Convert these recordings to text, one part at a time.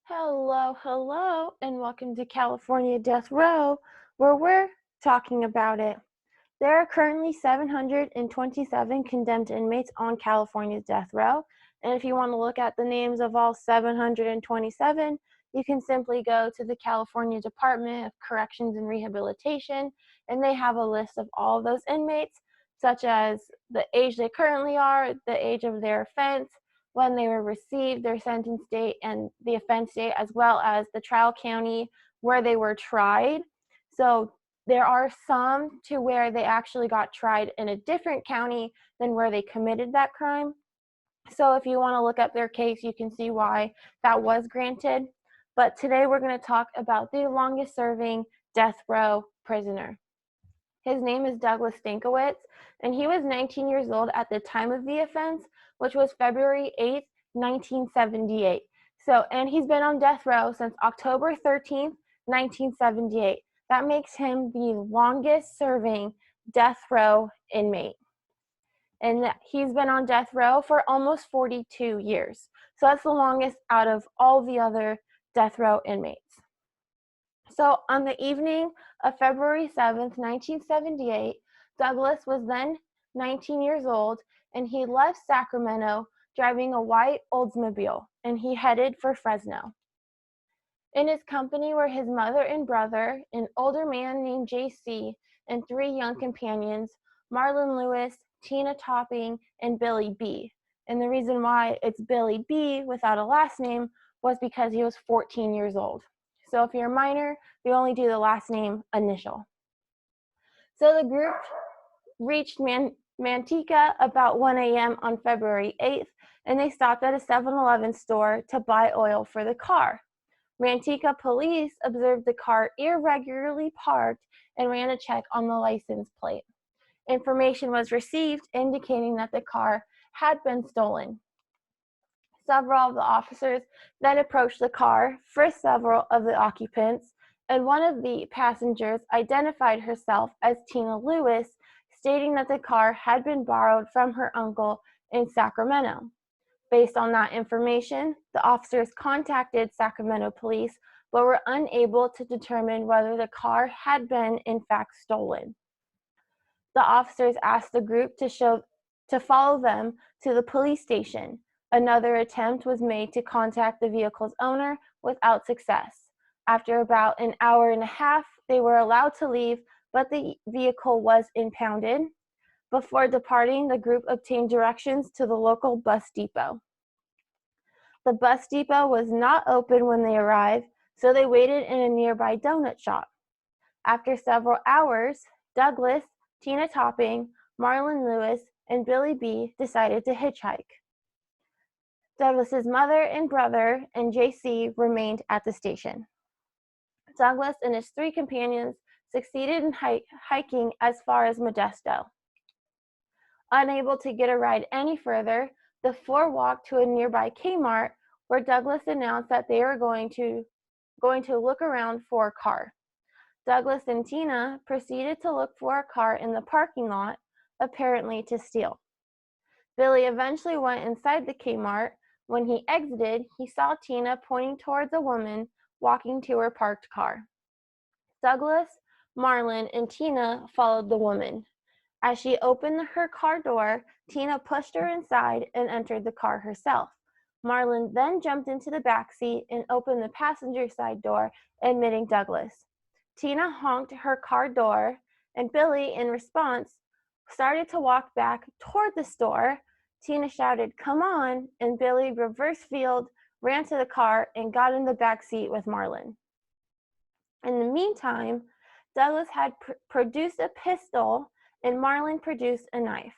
Hello, and welcome to California Death Row, where we're talking about it. There are currently 727 condemned inmates on California's death row, and if you want to look at the names of all 727, you can simply go to the California Department of Corrections and Rehabilitation, and they have a list of all of those inmates, such as the age they currently are, the age of their offense, when they were received, their sentence date, and the offense date, as well as the trial county where they were tried. So there are some to where they actually got tried in a different county than where they committed that crime. So if you want to look up their case, you can see why that was granted. But today we're going to talk about the longest serving death row prisoner. His name is Douglas Stankewitz, and he was 19 years old at the time of the offense, which was February 8th, 1978. And he's been on death row since October 13th, 1978. That makes him the longest serving death row inmate. And he's been on death row for almost 42 years. So that's the longest out of all the other death row inmates. So on the evening of February 7th, 1978, Douglas was then 19 years old, and he left Sacramento driving a white Oldsmobile, and he headed for Fresno. In his company were his mother and brother, an older man named JC, and three young companions, Marlon Lewis, Tina Topping, and Billy B. And the reason why it's Billy B without a last name was because he was 14 years old. So if you're a minor, you only do the last name initial. So the group reached Manteca about 1 a.m. on February 8th, and they stopped at a 7-Eleven store to buy oil for the car. Manteca police observed the car irregularly parked and ran a check on the license plate. Information was received indicating that the car had been stolen. Several of the officers then approached the car, frisked several of the occupants, and one of the passengers identified herself as Tina Lewis, stating that the car had been borrowed from her uncle in Sacramento. Based on that information, the officers contacted Sacramento police, but were unable to determine whether the car had been in fact stolen. The officers asked the group to follow them to the police station. Another attempt was made to contact the vehicle's owner without success. After about an hour and a half, they were allowed to leave, but the vehicle was impounded. Before departing, the group obtained directions to the local bus depot. The bus depot was not open when they arrived, so they waited in a nearby donut shop. After several hours, Douglas, Tina Topping, Marlon Lewis, and Billy B decided to hitchhike. Douglas's mother and brother and JC remained at the station. Douglas and his three companions succeeded in hiking as far as Modesto. Unable to get a ride any further, the four walked to a nearby Kmart, where Douglas announced that they were going to look around for a car. Douglas and Tina proceeded to look for a car in the parking lot, apparently to steal. Billy eventually went inside the Kmart. When he exited, he saw Tina pointing towards a woman walking to her parked car. Douglas, Marlon, and Tina followed the woman. As she opened her car door, Tina pushed her inside and entered the car herself. Marlon then jumped into the back seat and opened the passenger side door, admitting Douglas. Tina honked her car door, and Billy, in response, started to walk back toward the store. Tina shouted, "Come on," and Billy reverse field, ran to the car, and got in the back seat with Marlon. In the meantime, Douglas had produced a pistol, and Marlon produced a knife.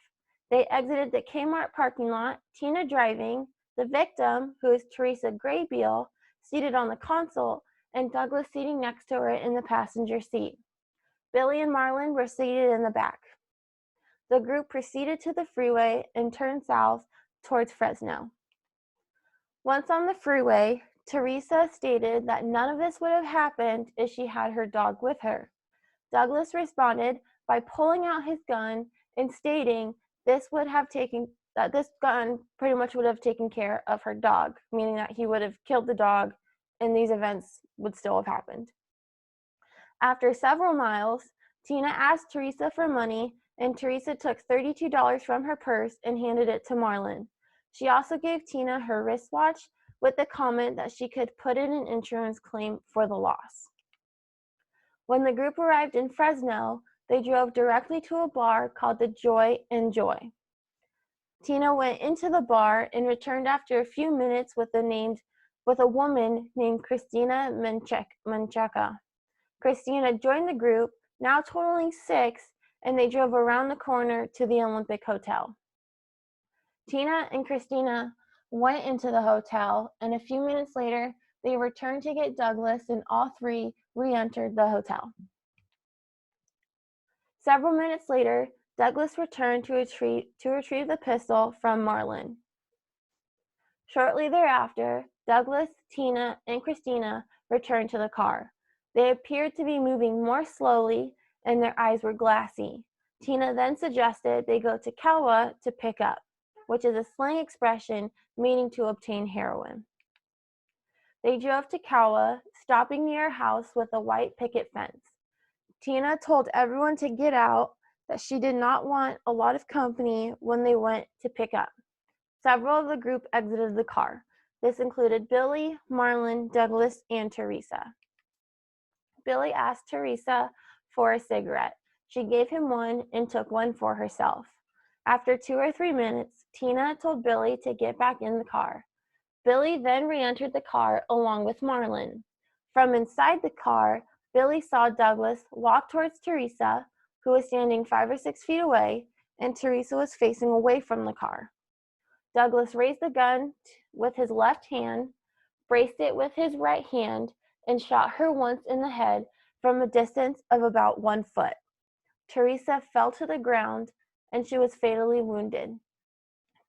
They exited the Kmart parking lot, Tina driving, the victim, who is Teresa Graybill, seated on the console, and Douglas sitting next to her in the passenger seat. Billy and Marlon were seated in the back. The group proceeded to the freeway and turned south towards Fresno. Once on the freeway, Teresa stated that none of this would have happened if she had her dog with her. Douglas responded by pulling out his gun and stating that this gun pretty much would have taken care of her dog, meaning that he would have killed the dog and these events would still have happened. After several miles, Tina asked Teresa for money, and Teresa took $32 from her purse and handed it to Marlon. She also gave Tina her wristwatch with the comment that she could put in an insurance claim for the loss. When the group arrived in Fresno, they drove directly to a bar called the Joy and Joy. Tina went into the bar and returned after a few minutes with a woman named Christina Menchaca. Christina joined the group, now totaling 6, and they drove around the corner to the Olympic Hotel. Tina and Christina went into the hotel, and a few minutes later, they returned to get Douglas, and all 3 re-entered the hotel. Several minutes later, Douglas returned to retrieve the pistol from Marlon. Shortly thereafter, Douglas, Tina, and Christina returned to the car. They appeared to be moving more slowly, and their eyes were glassy. Tina then suggested they go to Kawa to pick up, which is a slang expression meaning to obtain heroin. They drove to Kawa, stopping near a house with a white picket fence. Tina told everyone to get out, that she did not want a lot of company when they went to pick up. Several of the group exited the car. This included Billy, Marlon, Douglas, and Teresa. Billy asked Teresa for a cigarette. She gave him one and took one for herself. After 2 or 3 minutes, Tina told Billy to get back in the car. Billy then re-entered the car along with Marlon. From inside the car, Billy saw Douglas walk towards Teresa, who was standing 5 or 6 feet away, and Teresa was facing away from the car. Douglas raised the gun with his left hand, braced it with his right hand, and shot her once in the head from a distance of about 1 foot. Teresa fell to the ground, and she was fatally wounded.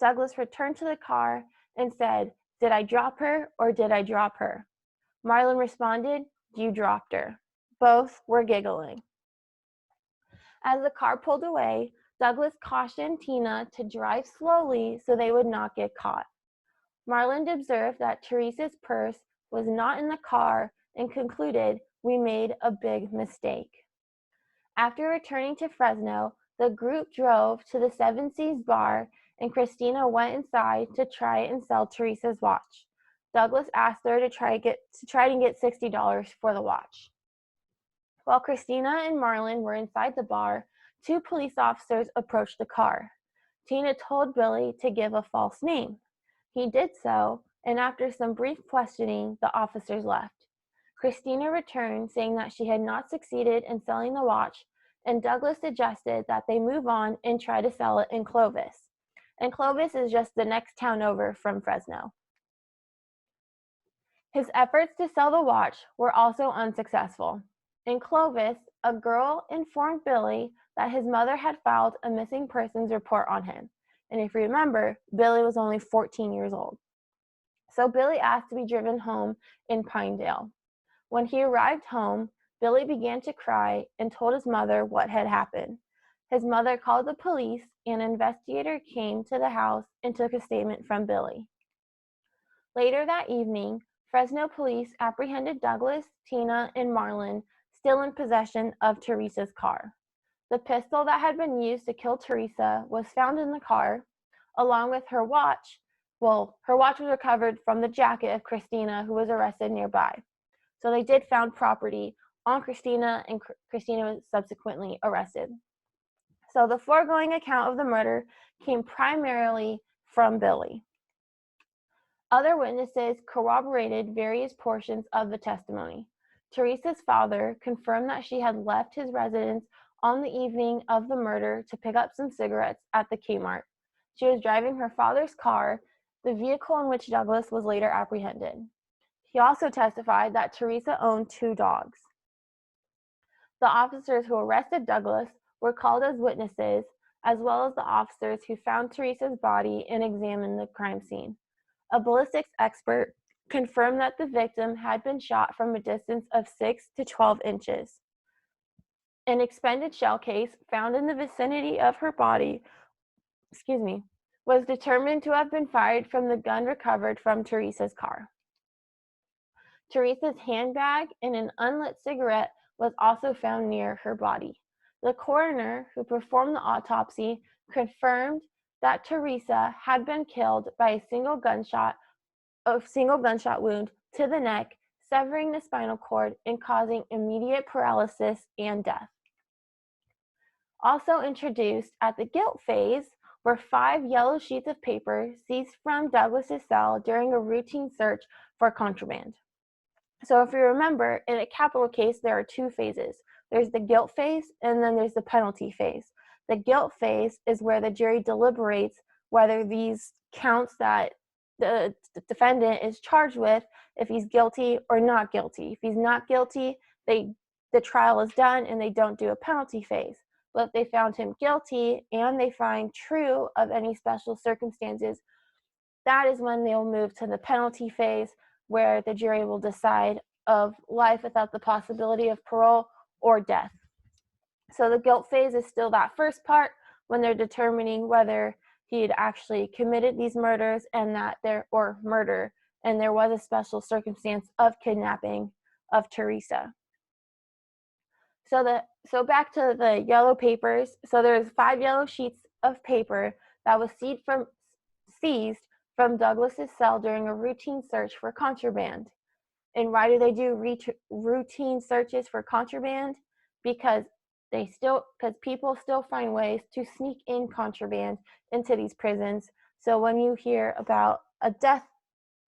Douglas returned to the car and said, "Did I drop her or did I drop her?" Marlon responded, "You dropped her." Both were giggling. As the car pulled away, Douglas cautioned Tina to drive slowly so they would not get caught. Marlon observed that Teresa's purse was not in the car and concluded, "We made a big mistake." After returning to Fresno, the group drove to the Seven Seas bar, and Christina went inside to try and sell Teresa's watch. Douglas asked her to try to get $60 for the watch. While Christina and Marlon were inside the bar, 2 police officers approached the car. Tina told Billy to give a false name. He did so, and after some brief questioning, the officers left. Christina returned, saying that she had not succeeded in selling the watch, and Douglas suggested that they move on and try to sell it in Clovis. And Clovis is just the next town over from Fresno. His efforts to sell the watch were also unsuccessful. In Clovis, a girl informed Billy that his mother had filed a missing persons report on him. And if you remember, Billy was only 14 years old. So Billy asked to be driven home in Pinedale. When he arrived home, Billy began to cry and told his mother what had happened. His mother called the police, and an investigator came to the house and took a statement from Billy. Later that evening, Fresno police apprehended Douglas, Tina, and Marlon, still in possession of Teresa's car. The pistol that had been used to kill Teresa was found in the car, along with her watch. Well, her watch was recovered from the jacket of Christina, who was arrested nearby. So they did found property on Christina, and Christina was subsequently arrested. So the foregoing account of the murder came primarily from Billy. Other witnesses corroborated various portions of the testimony. Teresa's father confirmed that she had left his residence on the evening of the murder to pick up some cigarettes at the Kmart. She was driving her father's car, the vehicle in which Douglas was later apprehended. He also testified that Teresa owned 2 dogs. The officers who arrested Douglas were called as witnesses, as well as the officers who found Teresa's body and examined the crime scene. A ballistics expert confirmed that the victim had been shot from a distance of 6 to 12 inches. An expended shell case found in the vicinity of her body, was determined to have been fired from the gun recovered from Teresa's car. Teresa's handbag and an unlit cigarette was also found near her body. The coroner who performed the autopsy confirmed that Teresa had been killed by a single gunshot wound to the neck, severing the spinal cord and causing immediate paralysis and death. Also introduced at the guilt phase were 5 yellow sheets of paper seized from Douglas's cell during a routine search for contraband. So if you remember, in a capital case, there are 2 phases. There's the guilt phase, and then there's the penalty phase. The guilt phase is where the jury deliberates whether these counts that the defendant is charged with, if he's guilty or not guilty. If he's not guilty, the trial is done and they don't do a penalty phase. But if they found him guilty and they find true of any special circumstances, that is when they'll move to the penalty phase, where the jury will decide of life without the possibility of parole or death. So the guilt phase is still that first part when they're determining whether he had actually committed these murders and there was a special circumstance of kidnapping of Teresa. So back to the yellow papers. So there's 5 yellow sheets of paper that was seized from Douglas's cell during a routine search for contraband. And why do they do routine searches for contraband? Because people still find ways to sneak in contraband into these prisons. So when you hear about a death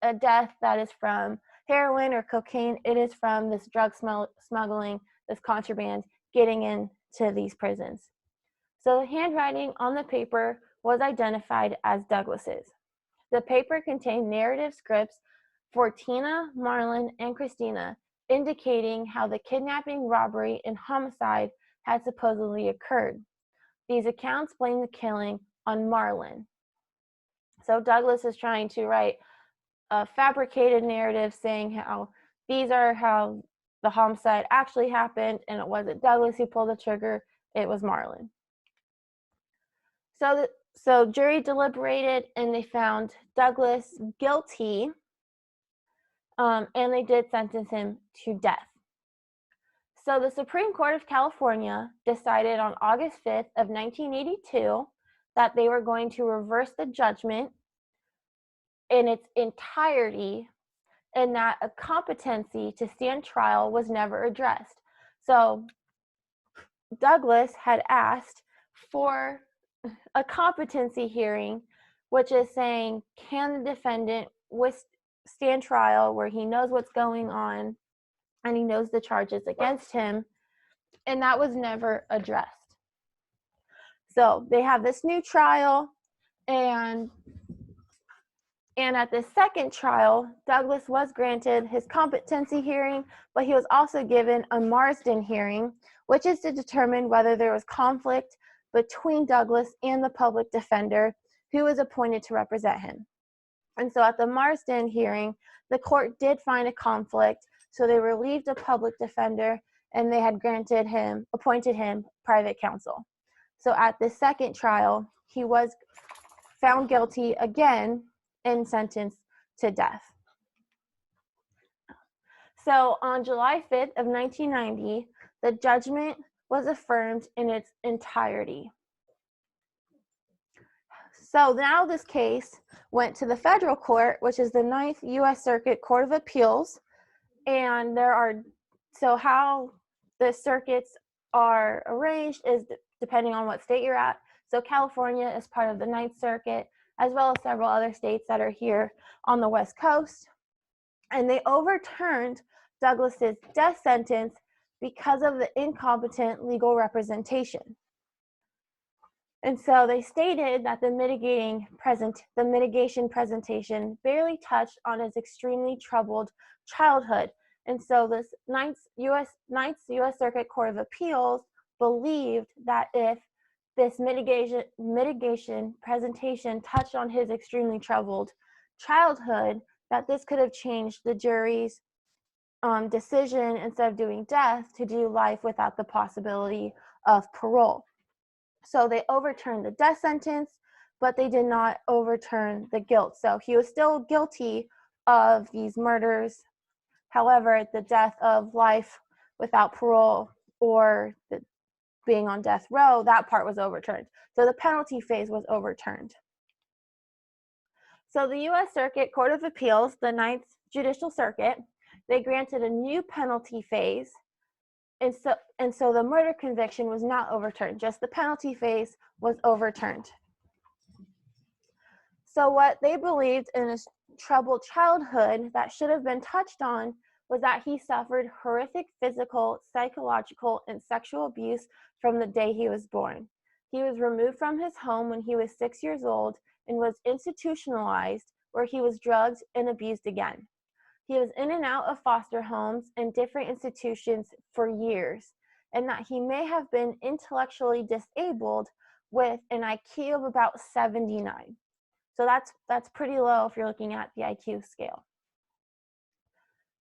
that is from heroin or cocaine, it is from this drug smuggling, this contraband getting into these prisons. So the handwriting on the paper was identified as Douglas's. The paper contained narrative scripts for Tina, Marlon, and Christina, indicating how the kidnapping, robbery, and homicide had supposedly occurred. These accounts blame the killing on Marlon. So Douglas is trying to write a fabricated narrative saying how these are how the homicide actually happened, and it wasn't Douglas who pulled the trigger, it was Marlon. So jury deliberated and they found Douglas guilty, and they did sentence him to death. So the Supreme Court of California decided on August 5th of 1982 that they were going to reverse the judgment in its entirety, and that a competency to stand trial was never addressed. So Douglas had asked for a hearing, which is saying, can the defendant stand trial where he knows what's going on and he knows the charges against him, and that was never addressed. So they have this new trial, and at the second trial, Douglas was granted his competency hearing, but he was also given a Marsden hearing, which is to determine whether there was conflict between Douglas and the public defender who was appointed to represent him. And so at the Marsden hearing, the court did find a conflict, so they relieved a public defender and they had appointed him private counsel. So at the second trial, he was found guilty again and sentenced to death. So on July 5th of 1990, the judgment was affirmed in its entirety. So now this case went to the federal court, which is the 9th U.S. Circuit Court of Appeals. And how the circuits are arranged is depending on what state you're at. So California is part of the 9th Circuit, as well as several other states that are here on the West Coast. And they overturned Douglas's death sentence because of the incompetent legal representation. And so they stated that the mitigation presentation barely touched on his extremely troubled childhood. And so this 9th U.S. Circuit Court of Appeals believed that if this mitigation presentation touched on his extremely troubled childhood, that this could have changed the jury's decision, instead of doing death, to do life without the possibility of parole. So they overturned the death sentence, but they did not overturn the guilt. So he was still guilty of these murders However, the death of life without parole or being on death row, that part was overturned. So the penalty phase was overturned. So the U.S. Circuit Court of Appeals, the Ninth Judicial Circuit, they granted a new penalty phase, and so the murder conviction was not overturned, just the penalty phase was overturned. So what they believed in his troubled childhood that should have been touched on was that he suffered horrific physical, psychological, and sexual abuse from the day he was born. He was removed from his home when he was 6 years old and was institutionalized, where he was drugged and abused again. He was in and out of foster homes and different institutions for years, and that he may have been intellectually disabled with an IQ of about 79. So that's pretty low if you're looking at the IQ scale.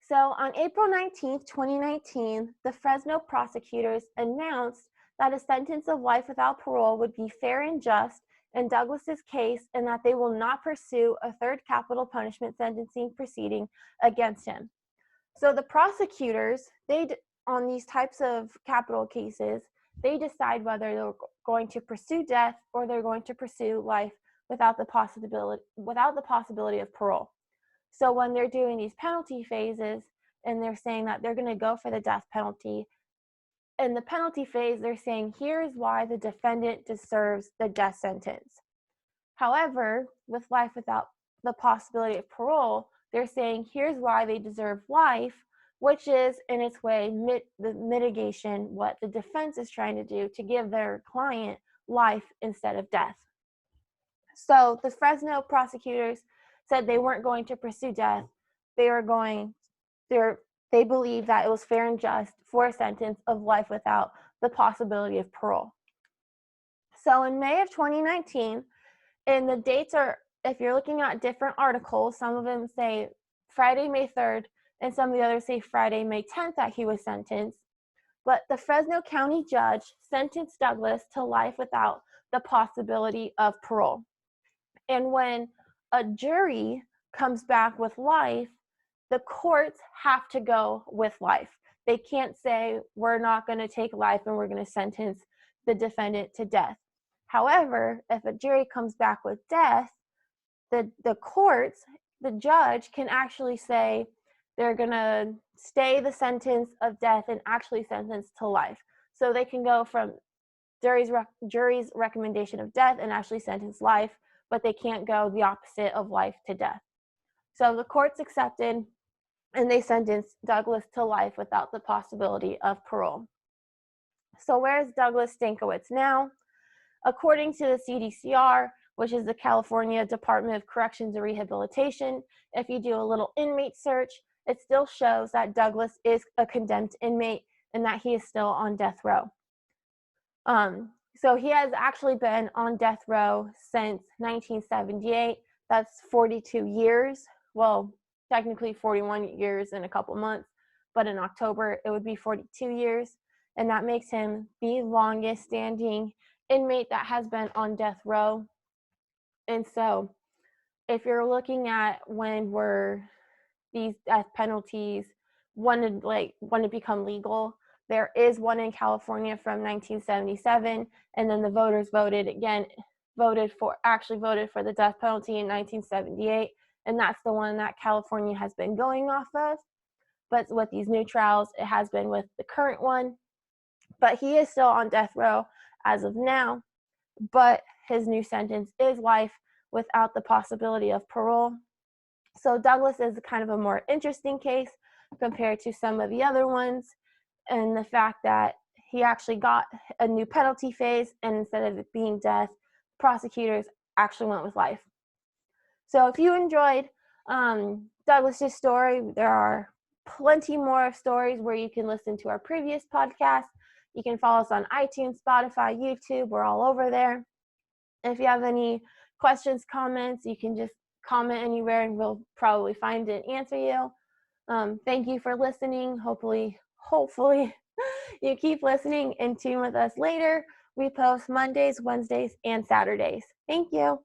So on April 19th, 2019, the Fresno prosecutors announced that a sentence of life without parole would be fair and just in Douglas's case, and that they will not pursue a third capital punishment sentencing proceeding against him. So the prosecutors, on these types of capital cases, they decide whether they're going to pursue death or they're going to pursue life without the possibility of parole. So when they're doing these penalty phases and they're saying that they're going to go for the death penalty, in the penalty phase, they're saying, here's why the defendant deserves the death sentence. However, with life without the possibility of parole, they're saying, here's why they deserve life, which is, in its way, the mitigation, what the defense is trying to do to give their client life instead of death. So the Fresno prosecutors said they weren't going to pursue death. They believed that it was fair and just for a sentence of life without the possibility of parole. So in May of 2019, and the dates are, if you're looking at different articles, some of them say Friday, May 3rd, and some of the others say Friday, May 10th that he was sentenced. But the Fresno County judge sentenced Douglas to life without the possibility of parole. And when a jury comes back with life, the courts have to go with life. They can't say, we're not going to take life and we're going to sentence the defendant to death. However, if a jury comes back with death, the courts, the judge can actually say they're going to stay the sentence of death and actually sentence to life. So they can go from jury's recommendation of death and actually sentence life, but they can't go the opposite of life to death. So the courts accepted, and they sentenced Douglas to life without the possibility of parole. So where is Douglas Stankewitz now? According to the CDCR, which is the California Department of Corrections and Rehabilitation, if you do a little inmate search, it still shows that Douglas is a condemned inmate and that he is still on death row. So he has actually been on death row since 1978. That's 42 years. Well, technically 41 years in a couple months, but in October it would be 42 years, and that makes him the longest standing inmate that has been on death row. And so if you're looking at when these death penalties want to become legal, there is one in California from 1977, and then the voters voted for the death penalty in 1978, and that's the one that California has been going off of. But with these new trials, it has been with the current one. But he is still on death row as of now, but his new sentence is life without the possibility of parole. So Douglas is kind of a more interesting case compared to some of the other ones, and the fact that he actually got a new penalty phase, and instead of it being death, prosecutors actually went with life. So if you enjoyed Douglas's story, there are plenty more stories where you can listen to our previous podcast. You can follow us on iTunes, Spotify, YouTube. We're all over there. If you have any questions, comments, you can just comment anywhere and we'll probably find it and answer you. Thank you for listening. Hopefully you keep listening and tune with us later. We post Mondays, Wednesdays, and Saturdays. Thank you.